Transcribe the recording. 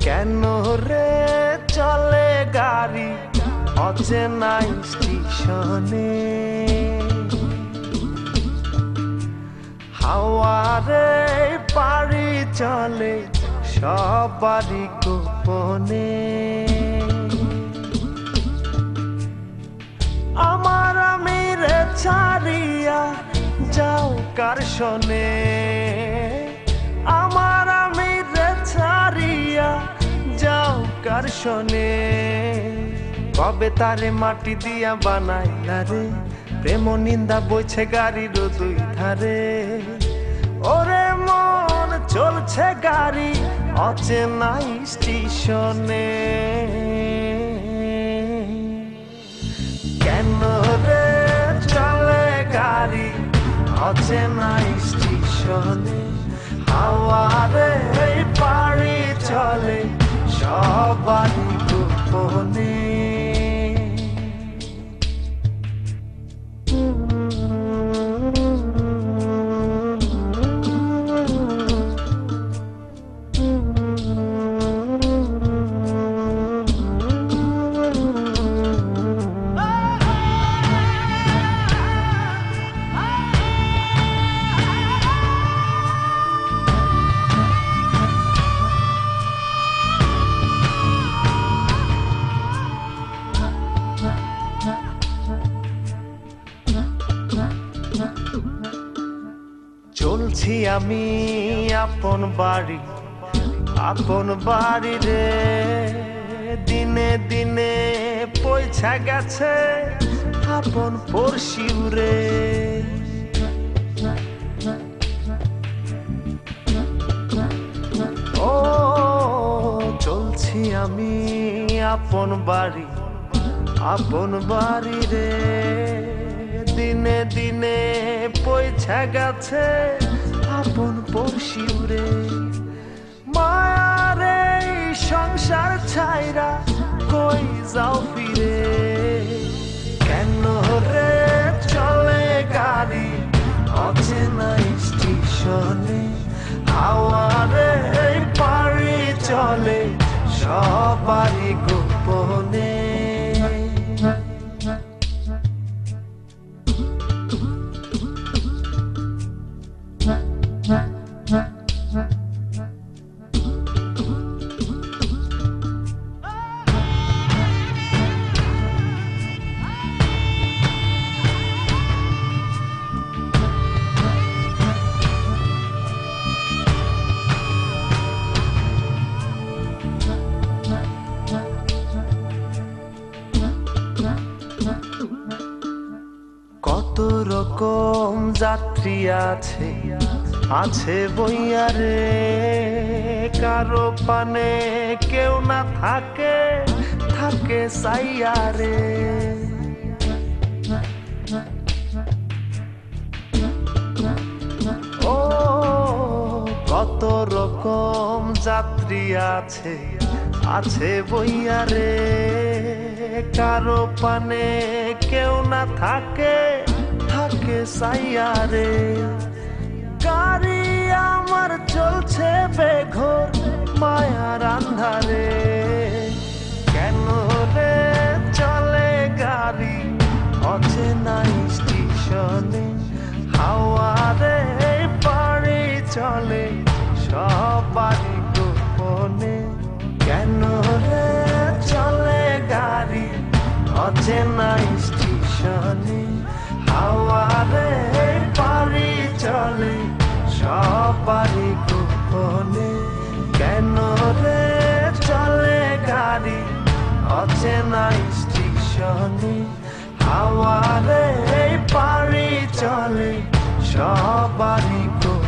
কেন রে চলে গাড়ি অচেনা স্টেশনে, হাওয়ারে পাড়ি চলে সবারই গোপনে। আমার আমিরে ছাড়িয়া যাও কার শোনে, আমার আমিরে ছাড়িয়া যাও কার শোনে। কবে তারে মাটি দিয়া বানাইলা রে, প্রেম নিন্দা বইছে গাড়ির দুই ধারে। ওরে মন চলছে গাড়ি অচেনা স্টেশনে, কেন রে চলে গাড়ি অচেনা স্টেশনে, হাওয়ারে পাড়ি চলে সবারই গোপনে। চলছি আমি আপন বাড়ি রে, দিনে দিনে পয়সা গেছে আপন পড়শিও রে। ও চলছি আমি আপন বাড়ি রে, দিনে দিনে পয়সা গেছে আপন পড়শিও রে। মায়ারে সংসার ছাইরা কই যাও ফিরে, কেন রে চলে গাড়ি অচেনা স্টেশনে, হাওয়ারে পাড়ি চলে সবারই গোপনে। কত রকম যাত্রী আছে বইয়া রে, কারো পানে কেউ না থাকে সাইয়া রে। ও কত রকম যাত্রী আছে বইয়া রে, কারো পানে কেউ না থাকে সাইয়া রে। গাড়ি আমার চলছে বেঘোর মায়ার আন্ধারে, কেন রে চলে গাড়ি অচেনা স্টেশনে, হাওয়ারে পাড়ি চলে সবারই গোপনে। কেন রে চলে গাড়ি অচেনা স্টেশনে, হাওয়ারে পাড়ি চলে সবারই গোপনে। কেন রে চলে গাড়ি অচেনা স্টেশনে, হাওয়ারে পাড়ি চলে সবারই গোপনে।